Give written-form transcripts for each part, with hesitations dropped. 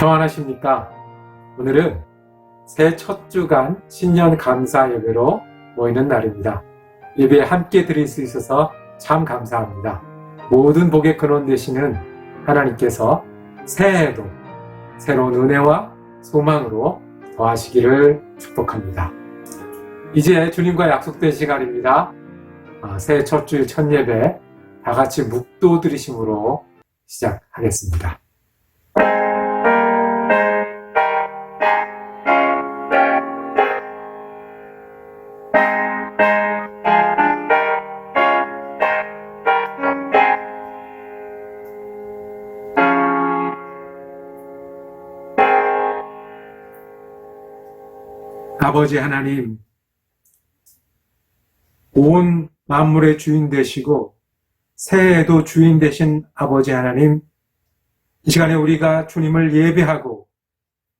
평안하십니까? 오늘은 새해 첫 주간 신년 감사 예배로 모이는 날입니다. 예배에 함께 드릴 수 있어서 참 감사합니다. 모든 복의 근원 되시는 하나님께서 새해에도 새로운 은혜와 소망으로 더하시기를 축복합니다. 이제 주님과 약속된 시간입니다. 새해 첫 주일 첫 예배 다 같이 묵도 드리심으로 시작하겠습니다. 아버지 하나님, 온 만물의 주인 되시고 새해에도 주인 되신 아버지 하나님, 이 시간에 우리가 주님을 예배하고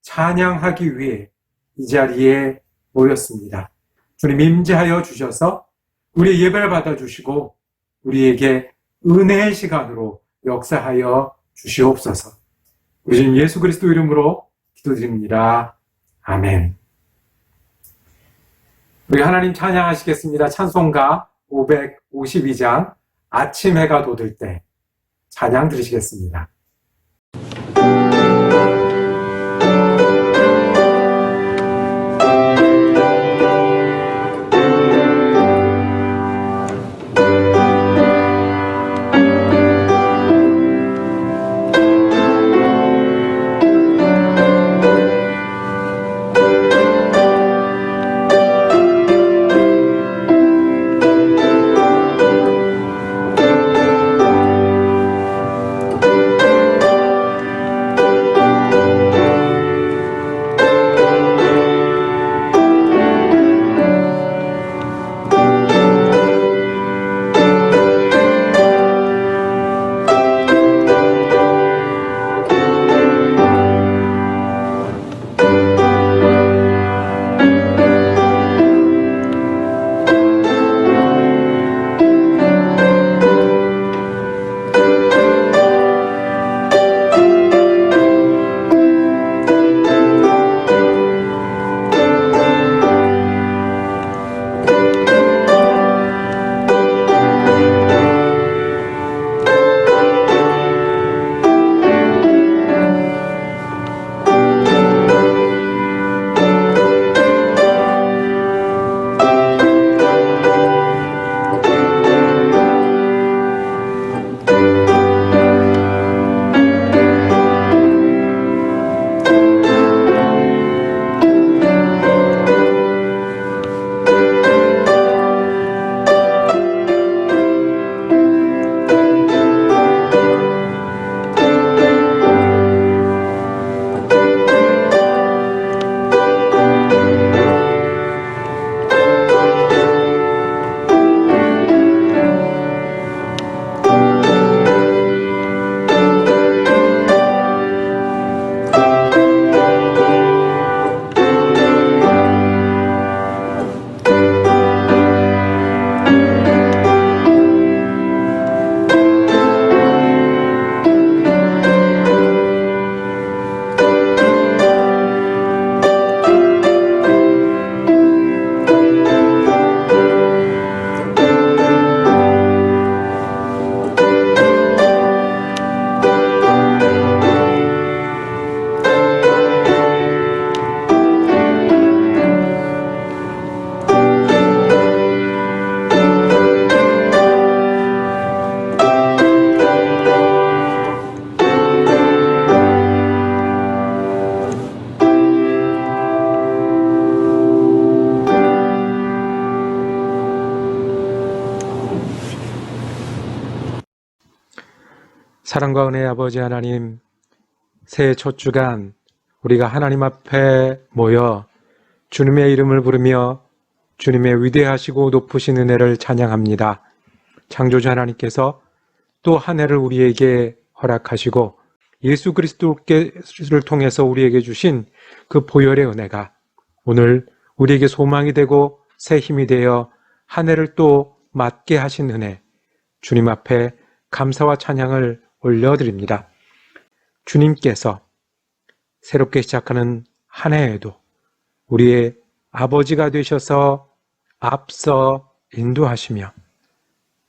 찬양하기 위해 이 자리에 모였습니다. 주님 임재하여 주셔서 우리의 예배를 받아주시고 우리에게 은혜의 시간으로 역사하여 주시옵소서. 우리 주님 예수 그리스도 이름으로 기도드립니다. 아멘. 우리 하나님 찬양하시겠습니다. 찬송가 552장 아침 해가 돋을 때 찬양 드리시겠습니다. 사랑과 은혜의 아버지 하나님, 새해 첫 주간 우리가 하나님 앞에 모여 주님의 이름을 부르며 주님의 위대하시고 높으신 은혜를 찬양합니다. 창조주 하나님께서 또 한 해를 우리에게 허락하시고 예수 그리스도를 통해서 우리에게 주신 그 보혈의 은혜가 오늘 우리에게 소망이 되고 새 힘이 되어 한 해를 또 맞게 하신 은혜, 주님 앞에 감사와 찬양을 올려드립니다. 주님께서 새롭게 시작하는 한 해에도 우리의 아버지가 되셔서 앞서 인도하시며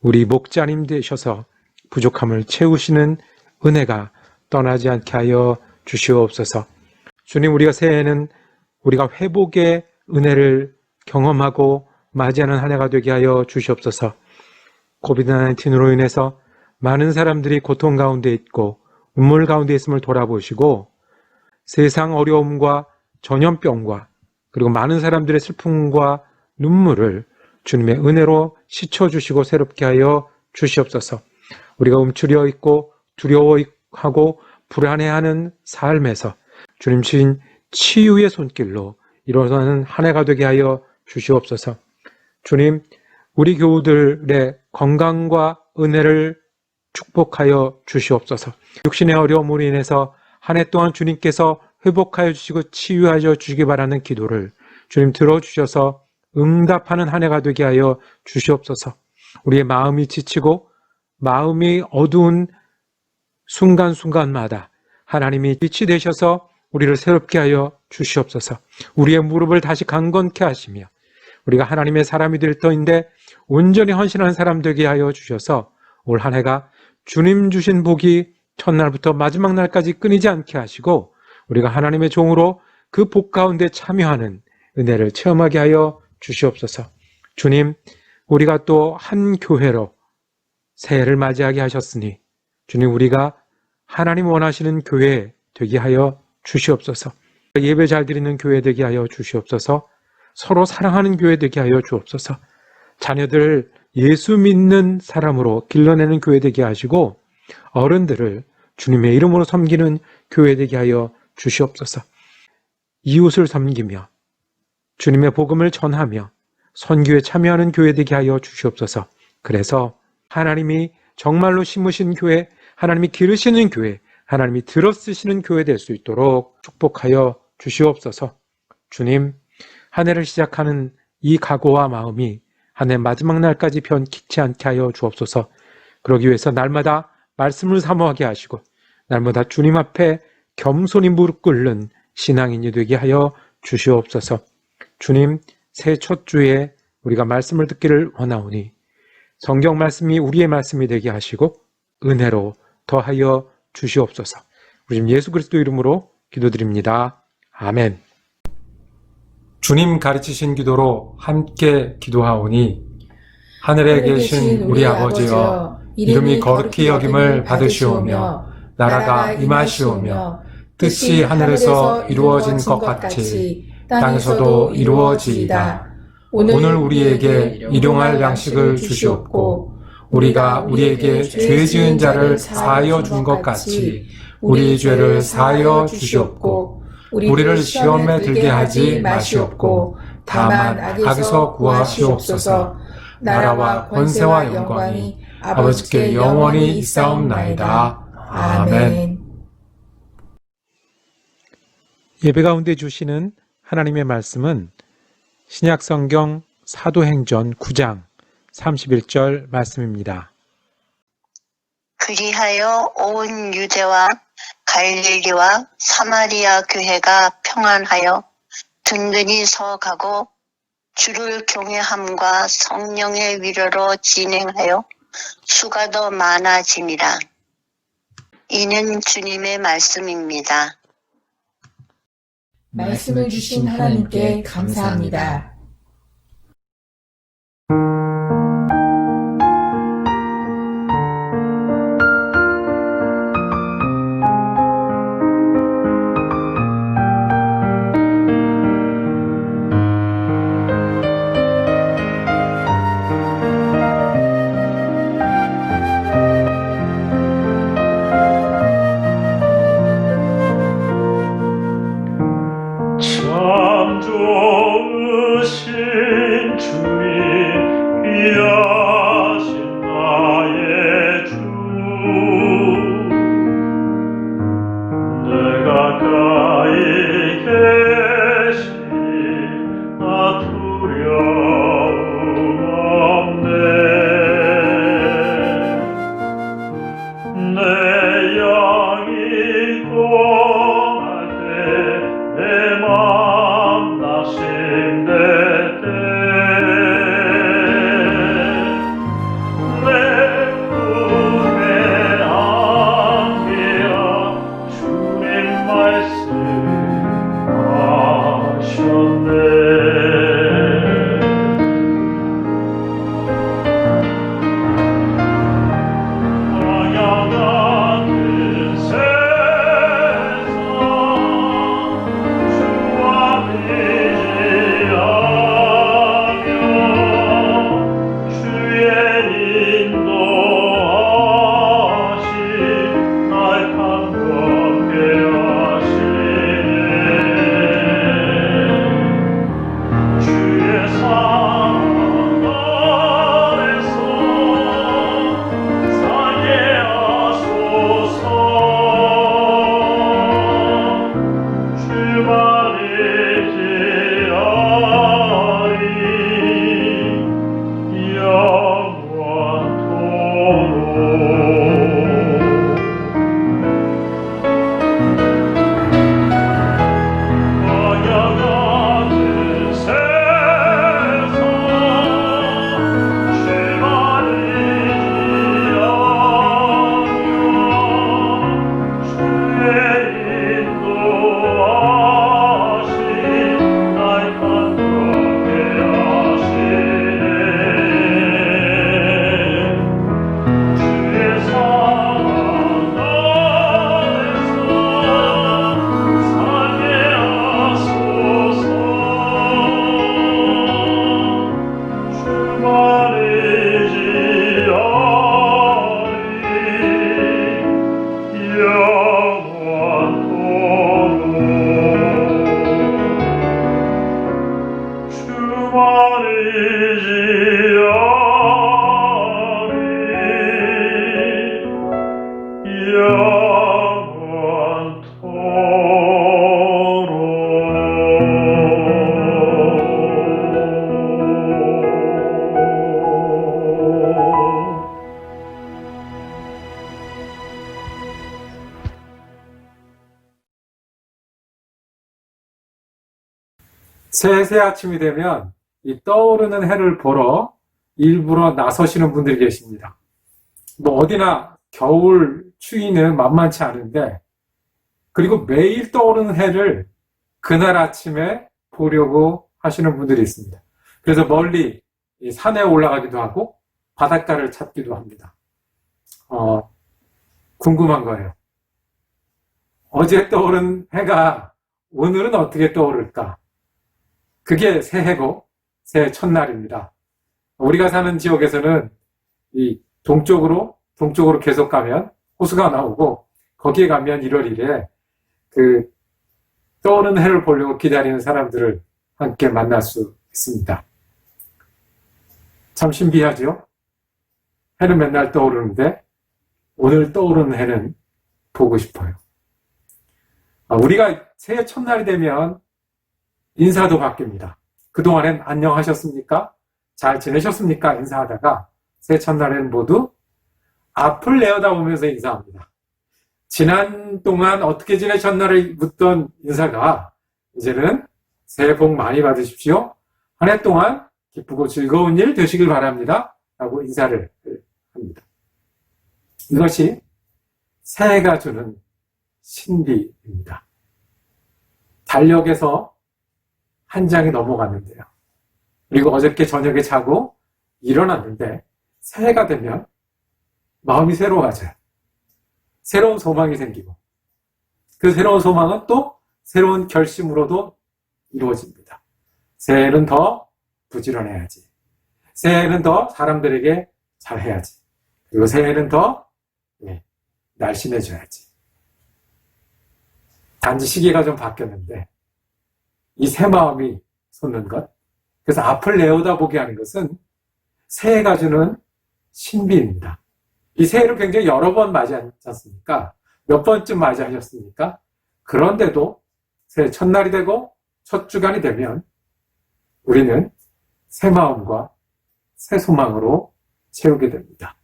우리 목자님 되셔서 부족함을 채우시는 은혜가 떠나지 않게 하여 주시옵소서. 주님, 우리가 새해에는 우리가 회복의 은혜를 경험하고 맞이하는 한 해가 되게 하여 주시옵소서. 코비드-19로 인해서 많은 사람들이 고통 가운데 있고 눈물 가운데 있음을 돌아보시고 세상 어려움과 전염병과 그리고 많은 사람들의 슬픔과 눈물을 주님의 은혜로 씻어주시고 새롭게 하여 주시옵소서. 우리가 움츠려 있고 두려워하고 불안해하는 삶에서 주님 주신 치유의 손길로 일어나는 한 해가 되게 하여 주시옵소서. 주님, 우리 교우들의 건강과 은혜를 축복하여 주시옵소서. 육신의 어려움으로 인해서 한 해 동안 주님께서 회복하여 주시고 치유하여 주시기 바라는 기도를 주님 들어주셔서 응답하는 한 해가 되게 하여 주시옵소서. 우리의 마음이 지치고 마음이 어두운 순간순간마다 하나님이 빛이 되셔서 우리를 새롭게 하여 주시옵소서. 우리의 무릎을 다시 강건케 하시며 우리가 하나님의 사람이 될 터인데 온전히 헌신하는 사람 되게 하여 주셔서 올 한 해가 주님 주신 복이 첫날부터 마지막 날까지 끊이지 않게 하시고 우리가 하나님의 종으로 그 복 가운데 참여하는 은혜를 체험하게 하여 주시옵소서. 주님, 우리가 또 한 교회로 새해를 맞이하게 하셨으니 주님, 우리가 하나님 원하시는 교회 되게 하여 주시옵소서. 예배 잘 드리는 교회 되게 하여 주시옵소서. 서로 사랑하는 교회 되게 하여 주옵소서. 자녀들 예수 믿는 사람으로 길러내는 교회 되게 하시고 어른들을 주님의 이름으로 섬기는 교회 되게 하여 주시옵소서. 이웃을 섬기며 주님의 복음을 전하며 선교에 참여하는 교회 되게 하여 주시옵소서. 그래서 하나님이 정말로 심으신 교회, 하나님이 기르시는 교회, 하나님이 들어쓰시는 교회 될 수 있도록 축복하여 주시옵소서. 주님, 한 해를 시작하는 이 각오와 마음이 한 해 마지막 날까지 변키치 않게 하여 주옵소서. 그러기 위해서 날마다 말씀을 사모하게 하시고 날마다 주님 앞에 겸손히 무릎 꿇는 신앙인이 되게 하여 주시옵소서. 주님, 새해 첫 주에 우리가 말씀을 듣기를 원하오니 성경 말씀이 우리의 말씀이 되게 하시고 은혜로 더하여 주시옵소서. 우리 주님 예수 그리스도 이름으로 기도드립니다. 아멘. 주님 가르치신 기도로 함께 기도하오니 하늘에 계신 우리 아버지여, 이름이 거룩히 여김을 받으시오며 나라가 임하시오며 뜻이 하늘에서 이루어진 것 같이 땅에서도 이루어지이다. 오늘 우리에게 일용할 양식을 주시옵고 우리가 우리에게 죄 지은 자를 사하여 준 것 같이 우리 죄를 사하여 주시옵고 우리를 시험에 들게 하지 마시옵고 다만 악에서 구하시옵소서. 나라와 권세와 영광이 아버지께 영원히 있사옵나이다. 아멘. 예배 가운데 주시는 하나님의 말씀은 신약성경 사도행전 9장 31절 말씀입니다. 그리하여 온 유대와 갈릴리와 사마리아 교회가 평안하여 든든히 서가고 주를 경외함과 성령의 위로로 진행하여 수가 더 많아지니라. 이는 주님의 말씀입니다. 말씀을 주신 하나님께 감사합니다. 참 좋으신 새 아침이 되면 이 떠오르는 해를 보러 일부러 나서시는 분들이 계십니다. 뭐 어디나 겨울 추위는 만만치 않은데, 그리고 매일 떠오르는 해를 그날 아침에 보려고 하시는 분들이 있습니다. 그래서 멀리 이 산에 올라가기도 하고 바닷가를 찾기도 합니다. 궁금한 거예요. 어제 떠오른 해가 오늘은 어떻게 떠오를까? 그게 새해고 새해 첫날입니다. 우리가 사는 지역에서는 이 동쪽으로 계속 가면 호수가 나오고, 거기에 가면 1월 1일에 그 떠오르는 해를 보려고 기다리는 사람들을 함께 만날 수 있습니다. 참 신비하죠? 해는 맨날 떠오르는데 오늘 떠오르는 해는 보고 싶어요. 우리가 새해 첫날이 되면 인사도 바뀝니다. 그동안엔 안녕하셨습니까? 잘 지내셨습니까? 인사하다가 새해 첫날에는 모두 앞을 내어다보면서 인사합니다. 지난 동안 어떻게 지내셨나를 묻던 인사가 이제는 새해 복 많이 받으십시오. 한 해 동안 기쁘고 즐거운 일 되시길 바랍니다. 라고 인사를 합니다. 이것이 새해가 주는 신비입니다. 달력에서 한 장이 넘어갔는데요. 그리고 어저께 저녁에 자고 일어났는데 새해가 되면 마음이 새로워져요. 새로운 소망이 생기고, 그 새로운 소망은 또 새로운 결심으로도 이루어집니다. 새해는 더 부지런해야지. 새해는 더 사람들에게 잘해야지. 그리고 새해는 더 날씬해져야지. 단지 시기가 좀 바뀌었는데 이 새 마음이 솟는 것, 그래서 앞을 내어다보게 하는 것은 새해가 주는 신비입니다. 이 새해를 굉장히 여러 번 맞이하지 않습니까? 몇 번쯤 맞이하셨습니까? 그런데도 새해 첫날이 되고 첫 주간이 되면 우리는 새 마음과 새 소망으로 채우게 됩니다.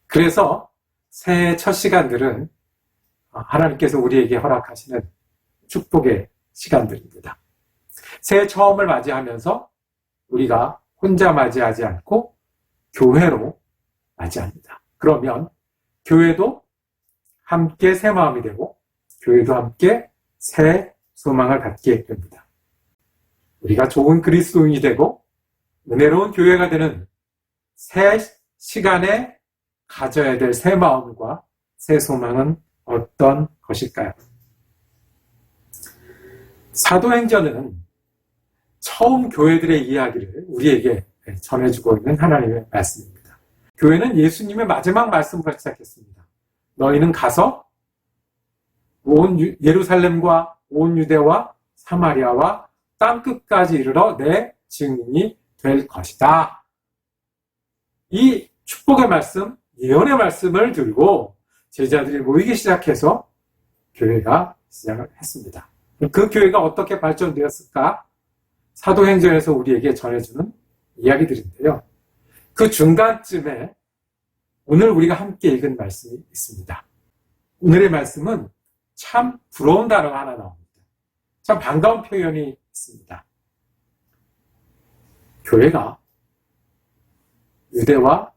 그래서 새해 첫 시간들은 하나님께서 우리에게 허락하시는 축복의 시간들입니다. 새해 처음을 맞이하면서 우리가 혼자 맞이하지 않고 교회로 맞이합니다. 그러면 교회도 함께 새 마음이 되고 교회도 함께 새 소망을 갖게 됩니다. 우리가 좋은 그리스도인이 되고 은혜로운 교회가 되는 새 시간에 가져야 될 새 마음과 새 소망은 어떤 것일까요? 사도행전은 처음 교회들의 이야기를 우리에게 전해주고 있는 하나님의 말씀입니다. 교회는 예수님의 마지막 말씀으로 시작했습니다. 너희는 가서 온 예루살렘과 온 유대와 사마리아와 땅끝까지 이르러 내 증인이 될 것이다. 이 축복의 말씀, 예언의 말씀을 들고 제자들이 모이기 시작해서 교회가 시작을 했습니다. 그 교회가 어떻게 발전되었을까? 사도행전에서 우리에게 전해주는 이야기들인데요. 그 중간쯤에 오늘 우리가 함께 읽은 말씀이 있습니다. 오늘의 말씀은 참 부러운 단어가 하나 나옵니다. 참 반가운 표현이 있습니다. 교회가 유대와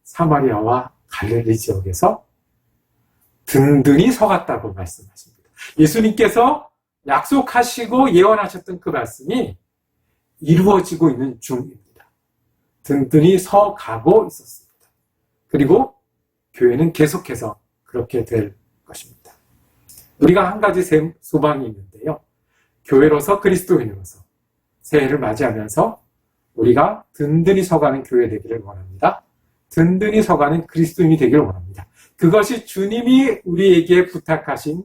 사마리아와 갈릴리 지역에서 든든히 서갔다고 말씀하십니다. 예수님께서 약속하시고 예언하셨던 그 말씀이 이루어지고 있는 중입니다. 든든히 서가고 있었습니다. 그리고 교회는 계속해서 그렇게 될 것입니다. 우리가 한 가지 소망이 있는데요. 교회로서 그리스도인으로서 새해를 맞이하면서 우리가 든든히 서가는 교회 되기를 원합니다. 든든히 서가는 그리스도인이 되기를 원합니다. 그것이 주님이 우리에게 부탁하신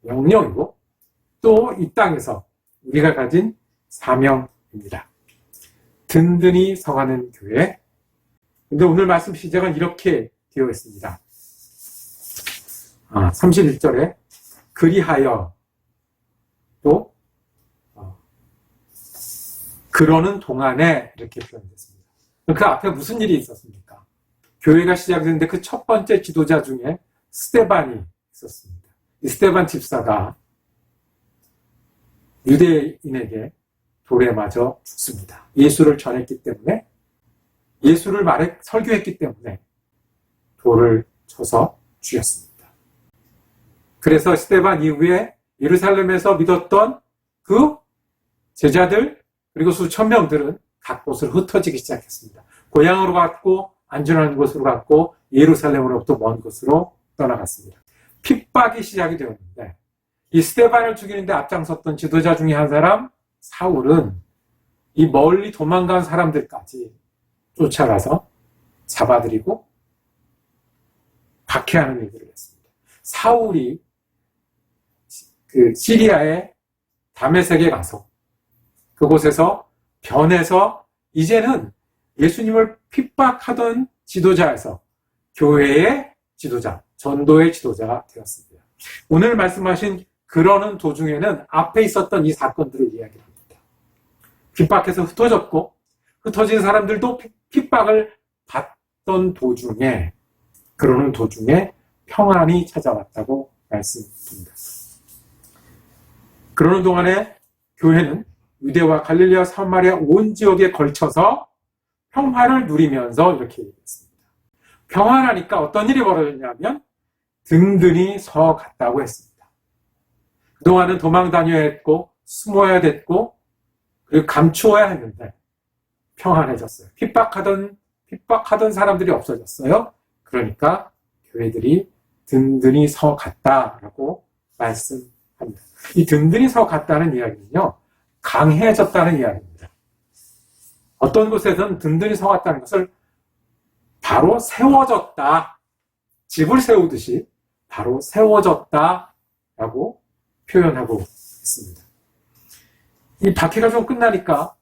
명령이고 또 이 땅에서 우리가 가진 사명입니다. 든든히 서가는 교회. 근데 오늘 말씀 시작은 이렇게 되어 있습니다. 31절에 그리하여 또 그러는 동안에 이렇게 표현됐습니다. 그 앞에 무슨 일이 있었습니까? 교회가 시작됐는데 그 첫 번째 지도자 중에 스데반이 있었습니다. 이 스데반 집사가 유대인에게 돌에 맞아 죽습니다. 예수를 전했기 때문에, 예수를 설교했기 때문에 돌을 쳐서 죽였습니다. 그래서 스데반 이후에 예루살렘에서 믿었던 그 제자들 그리고 수천 명들은 각 곳으로 흩어지기 시작했습니다. 고향으로 갔고 안전한 곳으로 갔고 예루살렘으로부터 먼 곳으로 떠나갔습니다. 핍박이 시작이 되었는데 이 스데반을 죽이는데 앞장섰던 지도자 중에 한 사람 사울은 이 멀리 도망간 사람들까지 쫓아가서 잡아들이고 박해하는 일들을 했습니다. 사울이 그 시리아의 다메섹에 가서 그곳에서 변해서 이제는 예수님을 핍박하던 지도자에서 교회의 지도자, 전도의 지도자가 되었습니다. 오늘 말씀하신 그러는 도중에는 앞에 있었던 이 사건들을 이야기합니다. 핍박해서 흩어졌고 흩어진 사람들도 핍박을 받던 도중에, 그러는 도중에 평안이 찾아왔다고 말씀드립니다. 그러는 동안에 교회는 유대와 갈릴리와 사마리아 온 지역에 걸쳐서 평화를 누리면서 이렇게 얘기했습니다. 평안하니까 어떤 일이 벌어졌냐면 든든히 서 갔다고 했습니다. 그동안은 도망 다녀야 했고 숨어야 됐고 그리고 감추어야 했는데 평안해졌어요. 핍박하던 사람들이 없어졌어요. 그러니까 교회들이 든든히 서 갔다라고 말씀합니다. 이 든든히 서 갔다는 이야기는요, 강해졌다는 이야기입니다. 어떤 곳에서는 든든히 서 갔다는 것을 바로 세워졌다, 집을 세우듯이 바로 세워졌다라고 표현하고 있습니다. 이 박해가 좀 끝나니까,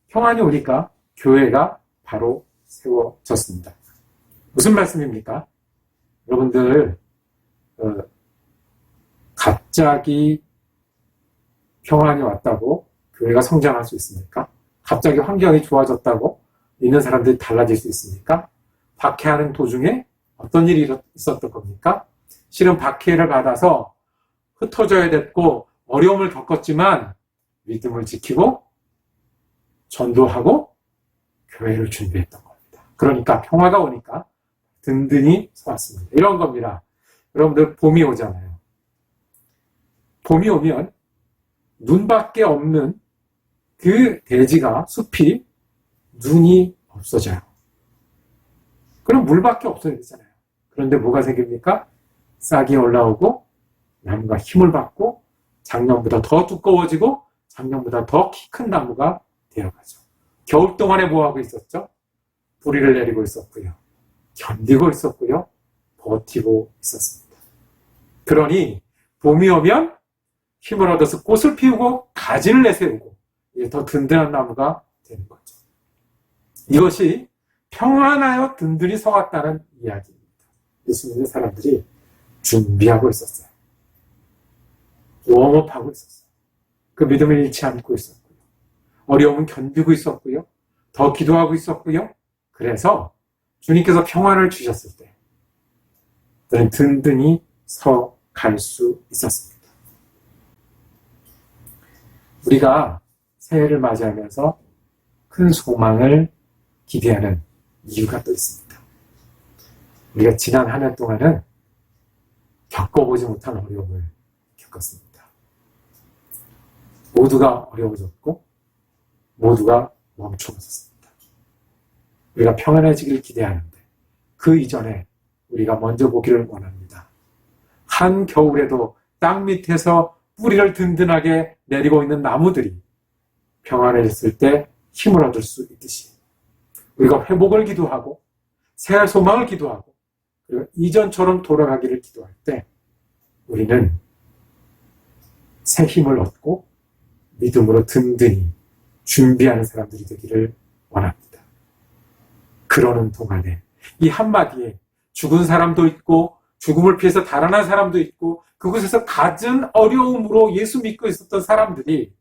평안이 오니까 교회가 바로 세워졌습니다. 무슨 말씀입니까? 여러분들 갑자기 평안이 왔다고 교회가 성장할 수 있습니까? 갑자기 환경이 좋아졌다고 있는 사람들이 달라질 수 있습니까? 박해하는 도중에 어떤 일이 있었던 겁니까? 실은 박해를 받아서 흩어져야 됐고 어려움을 겪었지만 믿음을 지키고 전도하고 교회를 준비했던 겁니다. 그러니까 평화가 오니까 든든히 서왔습니다. 이런 겁니다. 여러분들 봄이 오잖아요. 봄이 오면 눈밖에 없는 그 대지가, 숲이 눈이 없어져요. 그럼 물밖에 없어야 되잖아요. 그런데 뭐가 생깁니까? 싹이 올라오고 나무가 힘을 받고 작년보다 더 두꺼워지고 작년보다 더 키 큰 나무가 되어가죠. 겨울 동안에 뭐하고 있었죠? 뿌리를 내리고 있었고요. 견디고 있었고요. 버티고 있었습니다. 그러니 봄이 오면 힘을 얻어서 꽃을 피우고 가지를 내세우고 이제 더 든든한 나무가 되는 거죠. 이것이 평안하여 든든히 서갔다는 이야기입니다. 예수 믿는 사람들이 준비하고 있었어요. 웜업하고 있었어요. 그 믿음을 잃지 않고 있었고요. 어려움은 견디고 있었고요. 더 기도하고 있었고요. 그래서 주님께서 평안을 주셨을 때 저는 든든히 서 갈 수 있었습니다. 우리가 새해를 맞이하면서 큰 소망을 기대하는 이유가 또 있습니다. 우리가 지난 한 해 동안은 겪어보지 못한 어려움을 겪었습니다. 모두가 어려워졌고 모두가 멈춰섰습니다. 우리가 평안해지길 기대하는데 그 이전에 우리가 먼저 보기를 원합니다. 한겨울에도 땅 밑에서 뿌리를 든든하게 내리고 있는 나무들이 평안해졌을 때 힘을 얻을 수 있듯이 우리가 회복을 기도하고 새 소망을 기도하고 그리고 이전처럼 돌아가기를 기도할 때 우리는 새 힘을 얻고 믿음으로 든든히 준비하는 사람들이 되기를 원합니다. 그러는 동안에 이 한마디에 죽은 사람도 있고 죽음을 피해서 달아난 사람도 있고 그곳에서 갖은 어려움으로 예수 믿고 있었던 사람들이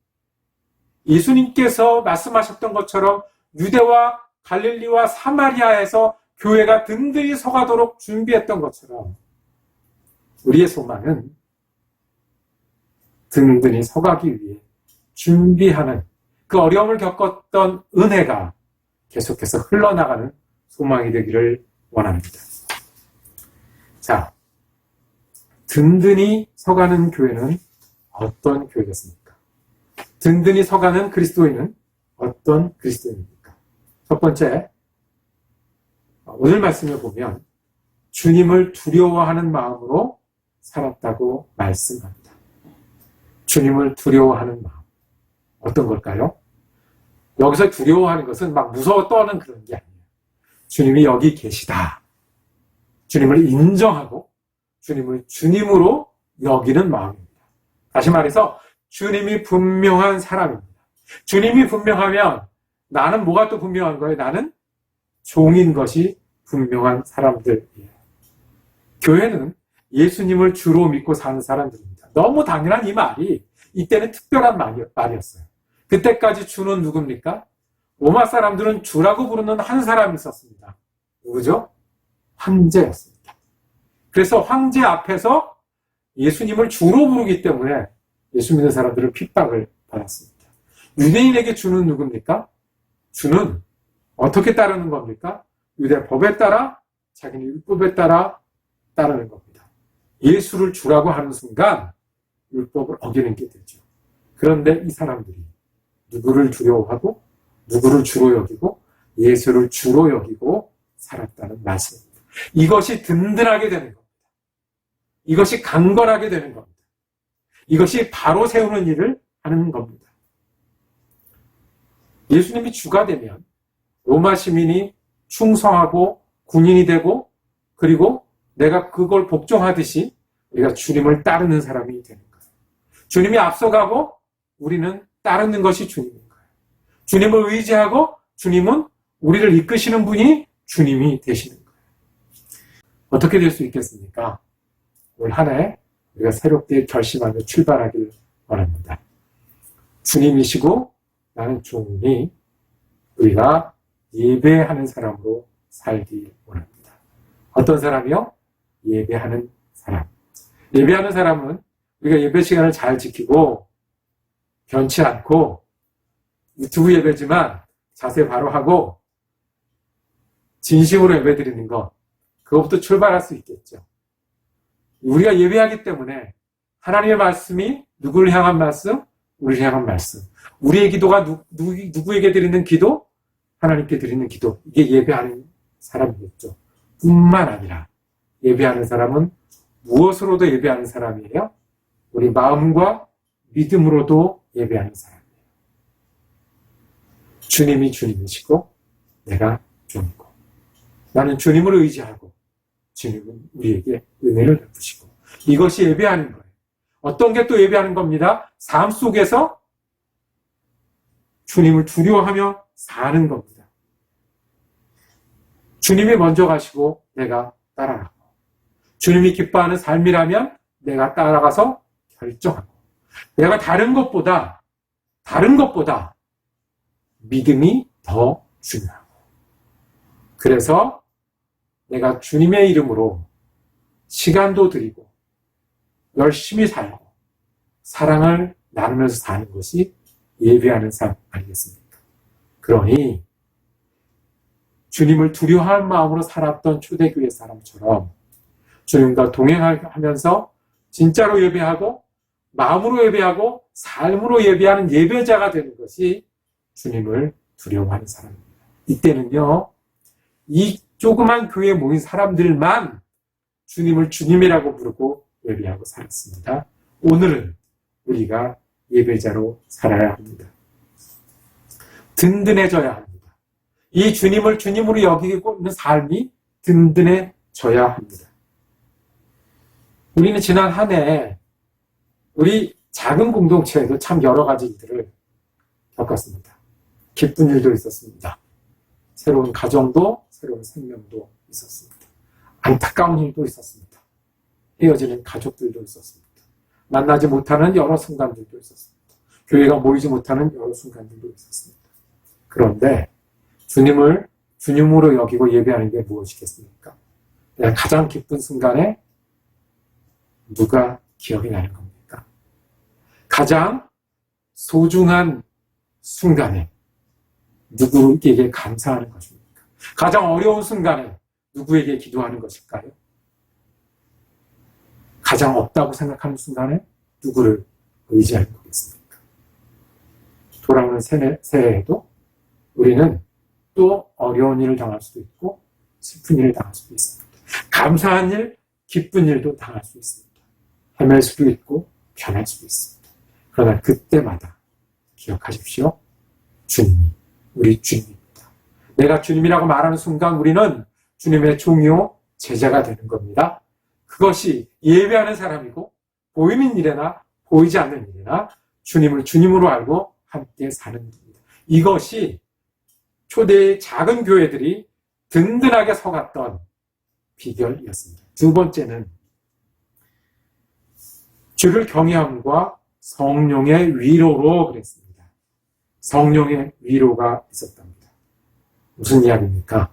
예수님께서 말씀하셨던 것처럼 유대와 갈릴리와 사마리아에서 교회가 든든히 서가도록 준비했던 것처럼 우리의 소망은 든든히 서가기 위해 준비하는 그 어려움을 겪었던 은혜가 계속해서 흘러나가는 소망이 되기를 원합니다. 자, 든든히 서가는 교회는 어떤 교회겠습니까? 든든히 서가는 그리스도인은 어떤 그리스도인입니까? 첫 번째, 오늘 말씀을 보면 주님을 두려워하는 마음으로 살았다고 말씀합니다. 주님을 두려워하는 마음. 어떤 걸까요? 여기서 두려워하는 것은 막 무서워 떠는 그런 게 아니에요. 주님이 여기 계시다. 주님을 인정하고 주님을 주님으로 여기는 마음입니다. 다시 말해서 주님이 분명한 사람입니다. 주님이 분명하면 나는 뭐가 또 분명한 거예요? 나는 종인 것이 분명한 사람들이에요. 교회는 예수님을 주로 믿고 사는 사람들입니다. 너무 당연한 이 말이 이때는 특별한 말이었어요. 그때까지 주는 누굽니까? 로마 사람들은 주라고 부르는 한 사람이 있었습니다. 누구죠? 황제였습니다. 그래서 황제 앞에서 예수님을 주로 부르기 때문에 예수 믿는 사람들은 핍박을 받았습니다. 유대인에게 주는 누굽니까? 주는 어떻게 따르는 겁니까? 유대 법에 따라 자기는 율법에 따라 따르는 겁니다. 예수를 주라고 하는 순간 율법을 어기는 게 되죠. 그런데 이 사람들이 누구를 두려워하고 누구를 주로 여기고 예수를 주로 여기고 살았다는 말씀입니다. 이것이 든든하게 되는 겁니다. 이것이 강건하게 되는 겁니다. 이것이 바로 세우는 일을 하는 겁니다. 예수님이 주가 되면 로마 시민이 충성하고 군인이 되고 그리고 내가 그걸 복종하듯이 우리가 주님을 따르는 사람이 되는 거예요. 주님이 앞서가고 우리는 따르는 것이 주님인 거예요. 주님을 의지하고 주님은 우리를 이끄시는 분이 주님이 되시는 거예요. 어떻게 될 수 있겠습니까? 올 한 해 우리가 새롭게 결심하며 출발하길 원합니다. 주님이시고 나는 종이 우리가 예배하는 사람으로 살기 원합니다. 어떤 사람이요? 예배하는 사람. 예배하는 사람은 우리가 예배 시간을 잘 지키고 변치 않고 유튜브 예배지만 자세 바로 하고 진심으로 예배 드리는 것, 그것부터 출발할 수 있겠죠. 우리가 예배하기 때문에 하나님의 말씀이 누구를 향한 말씀? 우리를 향한 말씀. 우리의 기도가 누구에게 드리는 기도? 하나님께 드리는 기도. 이게 예배하는 사람이겠죠. 뿐만 아니라 예배하는 사람은 무엇으로도 예배하는 사람이에요? 우리 마음과 믿음으로도 예배하는 사람이에요. 주님이 주님이시고 내가 종이고 나는 주님을 의지하고 주님은 우리에게 은혜를 베푸시고 이것이 예배하는 거예요. 어떤 게 또 예배하는 겁니다. 삶 속에서 주님을 두려워하며 사는 겁니다. 주님이 먼저 가시고 내가 따라가고 주님이 기뻐하는 삶이라면 내가 따라가서 결정하고 내가 다른 것보다 믿음이 더 중요하고 그래서 내가 주님의 이름으로 시간도 드리고 열심히 살고 사랑을 나누면서 사는 것이 예배하는 삶 아니겠습니까? 그러니 주님을 두려워할 마음으로 살았던 초대교회 사람처럼 주님과 동행하면서 진짜로 예배하고 마음으로 예배하고 삶으로 예배하는 예배자가 되는 것이 주님을 두려워하는 사람입니다. 이때는요, 이 조그만 교회에 모인 사람들만 주님을 주님이라고 부르고 예배하고 살았습니다. 오늘은 우리가 예배자로 살아야 합니다. 든든해져야 합니다. 이 주님을 주님으로 여기고 있는 삶이 든든해져야 합니다. 우리는 지난 한 해 우리 작은 공동체에도 참 여러 가지 일들을 겪었습니다. 기쁜 일도 있었습니다. 새로운 가정도, 새로운 생명도 있었습니다. 안타까운 일도 있었습니다. 헤어지는 가족들도 있었습니다. 만나지 못하는 여러 순간들도 있었습니다. 교회가 모이지 못하는 여러 순간들도 있었습니다. 그런데 주님으로 여기고 예배하는 게 무엇이겠습니까? 가장 기쁜 순간에 누가 기억이 나는 겁니까? 가장 소중한 순간에 누구에게 감사하는 것입니까? 가장 어려운 순간에 누구에게 기도하는 것일까요? 가장 없다고 생각하는 순간에 누구를 의지하는 거겠습니까? 돌아오는 새해에도 우리는 또 어려운 일을 당할 수도 있고 슬픈 일을 당할 수도 있습니다. 감사한 일, 기쁜 일도 당할 수 있습니다. 헤맬 수도 있고 변할 수도 있습니다. 그러나 그때마다 기억하십시오. 주님이 우리 주님입니다. 내가 주님이라고 말하는 순간 우리는 주님의 종이요 제자가 되는 겁니다. 그것이 예배하는 사람이고 보이는 일이나 보이지 않는 일이나 주님을 주님으로 알고 함께 사는 겁니다. 이것이 초대의 작은 교회들이 든든하게 서갔던 비결이었습니다. 두 번째는 주를 경외함과 성령의 위로로 그랬습니다. 성령의 위로가 있었답니다. 무슨 이야기입니까?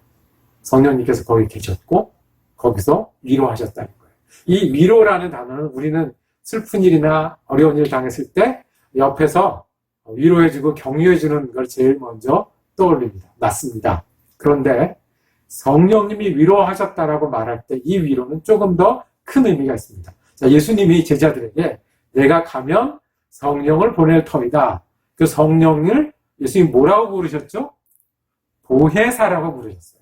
성령님께서 거기 계셨고 거기서 위로하셨다는 거예요. 이 위로라는 단어는 우리는 슬픈 일이나 어려운 일을 당했을 때 옆에서 위로해주고 격려해주는 걸 제일 먼저 떠올립니다. 맞습니다. 그런데 성령님이 위로하셨다라고 말할 때 이 위로는 조금 더 큰 의미가 있습니다. 자, 예수님이 제자들에게 내가 가면 성령을 보낼 터이다. 그 성령을 예수님이 뭐라고 부르셨죠? 보혜사라고 부르셨어요.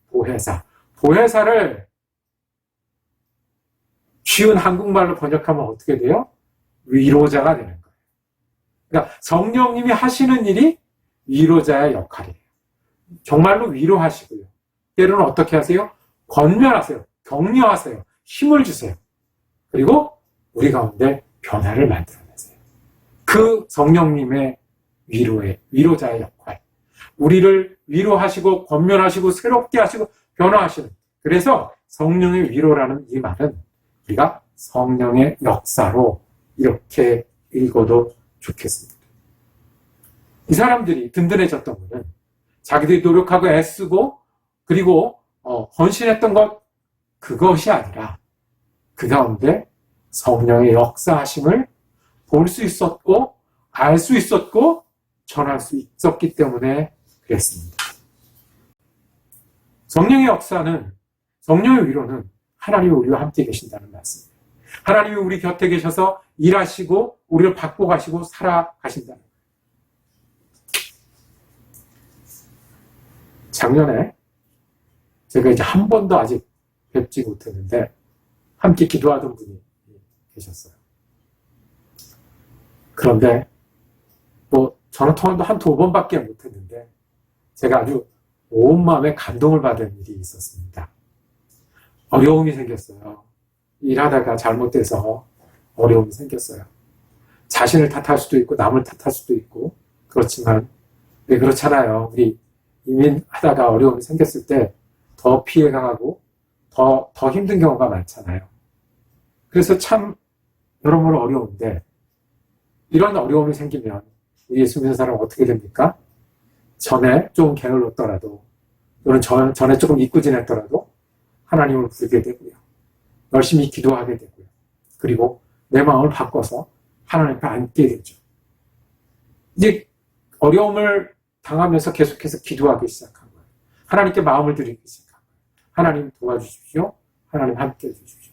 보혜사. 보혜사를 쉬운 한국말로 번역하면 어떻게 돼요? 위로자가 되는 거예요. 그러니까 성령님이 하시는 일이 위로자의 역할이에요. 정말로 위로하시고요. 때로는 어떻게 하세요? 권면하세요. 격려하세요. 힘을 주세요. 그리고 우리 가운데 변화를 만들어내세요. 그 성령님의 위로자의 역할. 우리를 위로하시고 권면하시고 새롭게 하시고 변화하시는. 그래서 성령의 위로라는 이 말은 우리가 성령의 역사로 이렇게 읽어도 좋겠습니다. 이 사람들이 든든해졌던 것은 자기들이 노력하고 애쓰고 그리고 헌신했던 것 그것이 아니라 그 가운데 성령의 역사하심을 볼 수 있었고 알 수 있었고 전할 수 있었기 때문에 그랬습니다. 성령의 역사는 성령의 위로는 하나님이 우리와 함께 계신다는 말씀이에요. 하나님이 우리 곁에 계셔서 일하시고 우리를 바꿔가시고 살아가신다는 거예요. 작년에 제가 이제 한 번도 아직 뵙지 못했는데 함께 기도하던 분이 계셨어요. 그런데 전화 통화도 한 두 번밖에 못했는데 제가 아주 온 마음에 감동을 받은 일이 있었습니다. 어려움이 생겼어요. 일하다가 잘못돼서 어려움이 생겼어요. 자신을 탓할 수도 있고 남을 탓할 수도 있고 그렇지만 왜 그렇잖아요. 우리 이민하다가 어려움이 생겼을 때 더 피해가고 더 힘든 경우가 많잖아요. 그래서 참 여러모로 어려운데 이런 어려움이 생기면 예수 믿는 사람은 어떻게 됩니까? 전에 좀 게을렀더라도 또는 전에 조금 이꾸지냈더라도 하나님을 부르게 되고요. 열심히 기도하게 되고요. 그리고 내 마음을 바꿔서 하나님 앞에 앉게 되죠. 이제 어려움을 당하면서 계속해서 기도하기 시작한 거예요. 하나님께 마음을 드리기 시작한 거예요. 하나님 도와주십시오. 하나님 함께 해주십시오.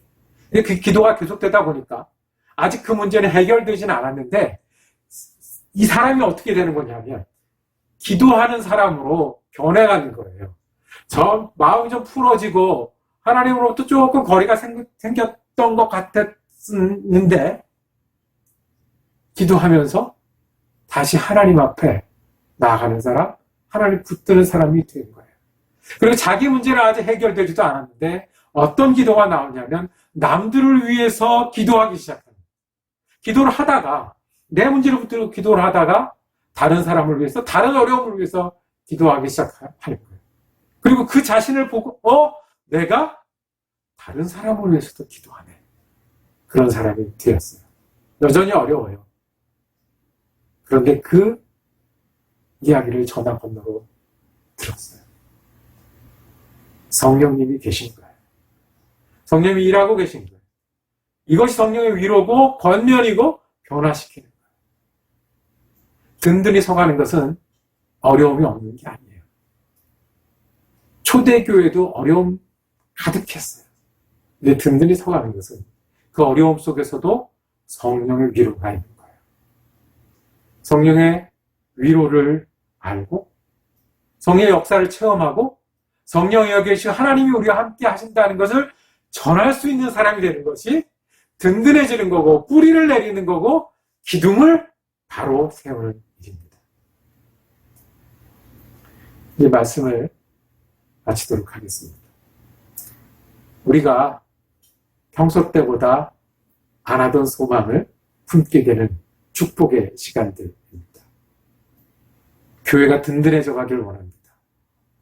근데 그 기도가 계속되다 보니까 아직 그 문제는 해결되지는 않았는데 이 사람이 어떻게 되는 거냐면 기도하는 사람으로 변해가는 거예요. 마음이 좀 풀어지고 하나님으로부터 조금 거리가 생겼던 것 같았는데 기도하면서 다시 하나님 앞에 나아가는 사람, 하나님 붙드는 사람이 된 거예요. 그리고 자기 문제는 아직 해결되지도 않았는데 어떤 기도가 나오냐면 남들을 위해서 기도하기 시작합니다. 기도를 하다가 내 문제를 붙들고 기도를 하다가 다른 사람을 위해서 다른 어려움을 위해서 기도하기 시작하는 거예요. 그리고 그 자신을 보고 내가 다른 사람을 위해서도 기도하네. 그런 사람이 되었어요. 여전히 어려워요. 그런데 그 이야기를 전화 건너로 들었어요. 성령님이 계신 거예요. 성령님이 일하고 계신 거예요. 이것이 성령의 위로고 권면이고 변화시키는 거예요. 든든히 서가는 것은 어려움이 없는 게 아니에요. 초대교회도 어려움 가득했어요. 근데 든든히 서가는 것은 그 어려움 속에서도 성령의 위로가 있는 거예요. 성령의 위로를 알고 성령의 역사를 체험하고 성령이 여기 계시고 하나님이 우리와 함께 하신다는 것을 전할 수 있는 사람이 되는 것이 든든해지는 거고 뿌리를 내리는 거고 기둥을 바로 세우는 일입니다. 이 말씀을 마치도록 하겠습니다. 우리가 평소 때보다 안 하던 소망을 품게 되는 축복의 시간들입니다. 교회가 든든해져 가기를 원합니다.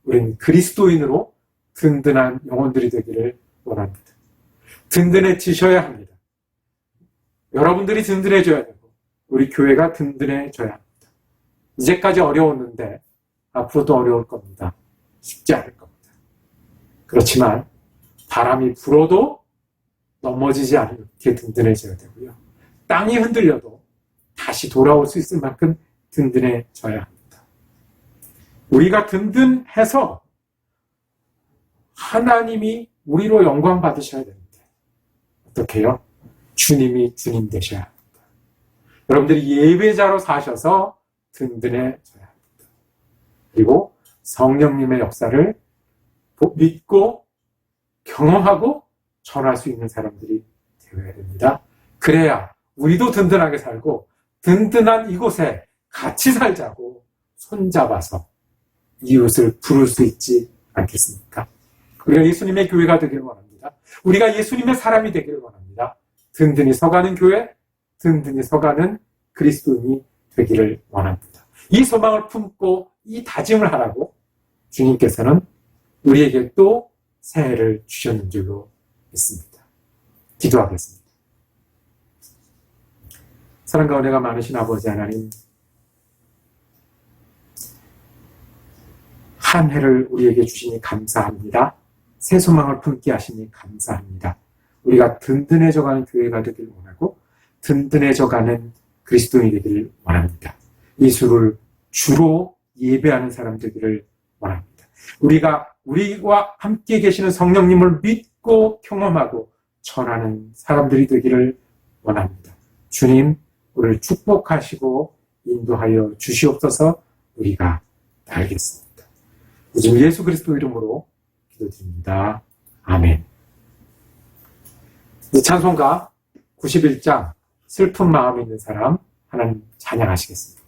우리는 그리스도인으로 든든한 영혼들이 되기를 원합니다. 든든해지셔야 합니다. 여러분들이 든든해져야 되고 우리 교회가 든든해져야 합니다. 이제까지 어려웠는데 앞으로도 어려울 겁니다. 쉽지 않을 겁니다. 그렇지만 바람이 불어도 넘어지지 않게 든든해져야 되고요. 땅이 흔들려도 다시 돌아올 수 있을 만큼 든든해져야 합니다. 우리가 든든해서 하나님이 우리로 영광 받으셔야 되는데 어떻게 해요? 주님이 주님 되셔야 합니다. 여러분들이 예배자로 사셔서 든든해져야 합니다. 그리고 성령님의 역사를 믿고 경험하고 전할 수 있는 사람들이 되어야 됩니다. 그래야 우리도 든든하게 살고 든든한 이곳에 같이 살자고 손잡아서 이웃을 부를 수 있지 않겠습니까? 우리가 예수님의 교회가 되기를 원합니다. 우리가 예수님의 사람이 되기를 원합니다. 든든히 서가는 교회, 든든히 서가는 그리스도인이 되기를 원합니다. 이 소망을 품고 이 다짐을 하라고 주님께서는 우리에게 또 새해를 주셨는 줄로 믿습니다. 기도하겠습니다. 사랑과 은혜가 많으신 아버지 하나님, 한 해를 우리에게 주시니 감사합니다. 새 소망을 품게 하시니 감사합니다. 우리가 든든해져가는 교회가 되기를 원하고 든든해져가는 그리스도인이 되기를 원합니다. 예수를 주로 예배하는 사람 되기를 원합니다. 우리와 함께 계시는 성령님을 믿고 경험하고 전하는 사람들이 되기를 원합니다. 주님, 우리를 축복하시고 인도하여 주시옵소서. 우리가 알겠습니다. 요즘 예수 그리스도 이름으로 기도드립니다. 아멘. 이제 찬송가 91장 슬픈 마음이 있는 사람 하나님 찬양하시겠습니다.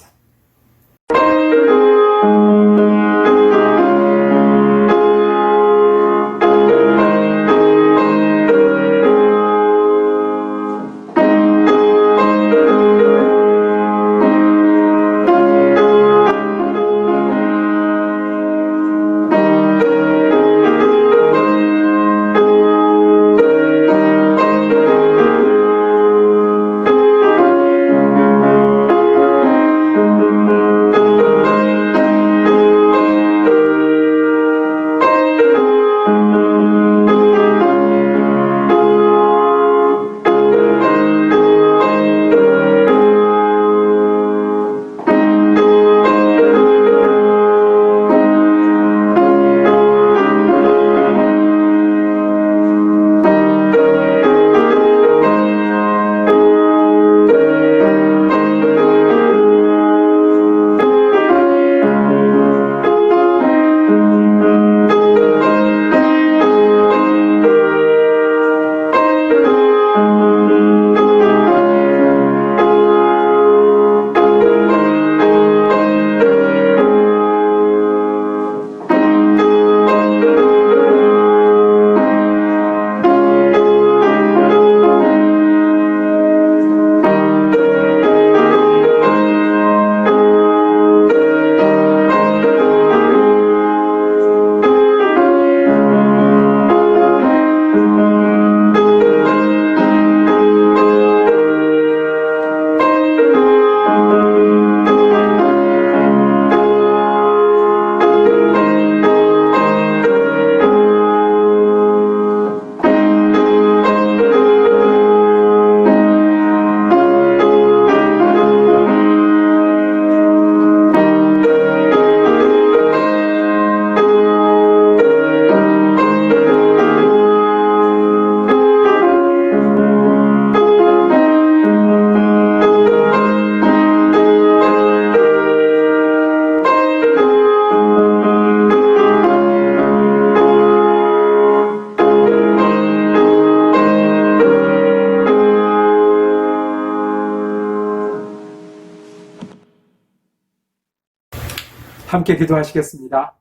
함께 기도하시겠습니다.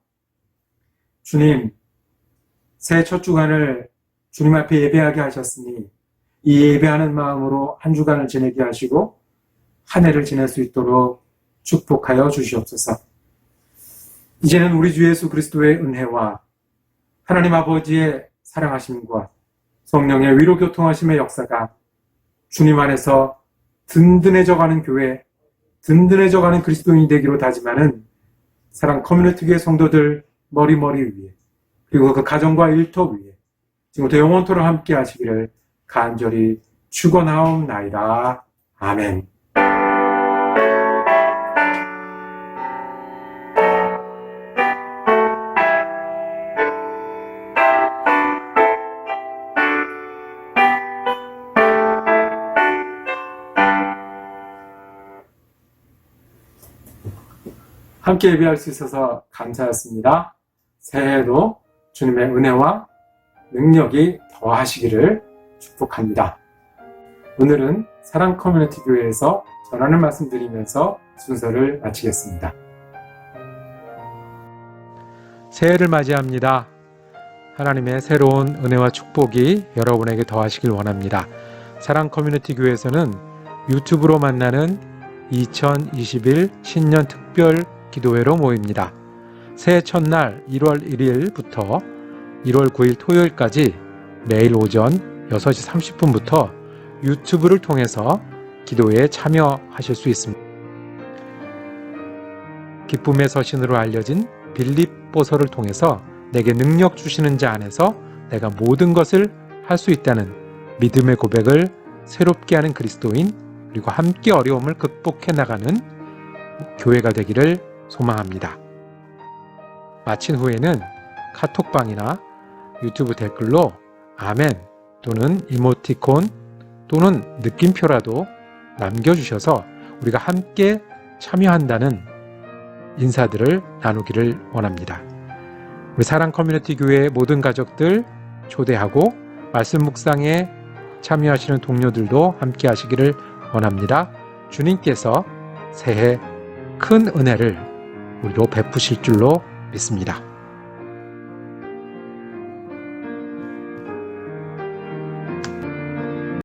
주님, 새해 첫 주간을 주님 앞에 예배하게 하셨으니 이 예배하는 마음으로 한 주간을 지내게 하시고 한 해를 지낼 수 있도록 축복하여 주시옵소서. 이제는 우리 주 예수 그리스도의 은혜와 하나님 아버지의 사랑하심과 성령의 위로 교통하심의 역사가 주님 안에서 든든해져가는 교회, 든든해져가는 그리스도인이 되기로 다짐하는 사랑 커뮤니티 교회 성도들 머리머리 위에, 그리고 그 가정과 일터 위에 지금부터 영원토록 함께 하시기를 간절히 축원하옵나이다. 아멘. 함께 예배할 수 있어서 감사했습니다. 새해에도 주님의 은혜와 능력이 더하시기를 축복합니다. 오늘은 사랑 커뮤니티 교회에서 전하는 말씀 드리면서 순서를 마치겠습니다. 새해를 맞이합니다. 하나님의 새로운 은혜와 축복이 여러분에게 더하시길 원합니다. 사랑 커뮤니티 교회에서는 유튜브로 만나는 2021 신년 특별 기도회로 모입니다. 새해 첫날 1월 1일부터 1월 9일 토요일까지 매일 오전 6시 30분부터 유튜브를 통해서 기도회에 참여하실 수 있습니다. 기쁨의 서신으로 알려진 빌립보서를 통해서 내게 능력 주시는 자 안에서 내가 모든 것을 할 수 있다는 믿음의 고백을 새롭게 하는 그리스도인, 그리고 함께 어려움을 극복해 나가는 교회가 되기를 소망합니다. 마친 후에는 카톡방이나 유튜브 댓글로 아멘 또는 이모티콘 또는 느낌표라도 남겨주셔서 우리가 함께 참여한다는 인사들을 나누기를 원합니다. 우리 사랑 커뮤니티 교회의 모든 가족들 초대하고 말씀 묵상에 참여하시는 동료들도 함께 하시기를 원합니다. 주님께서 새해 큰 은혜를 우리로 베푸실 줄로 믿습니다.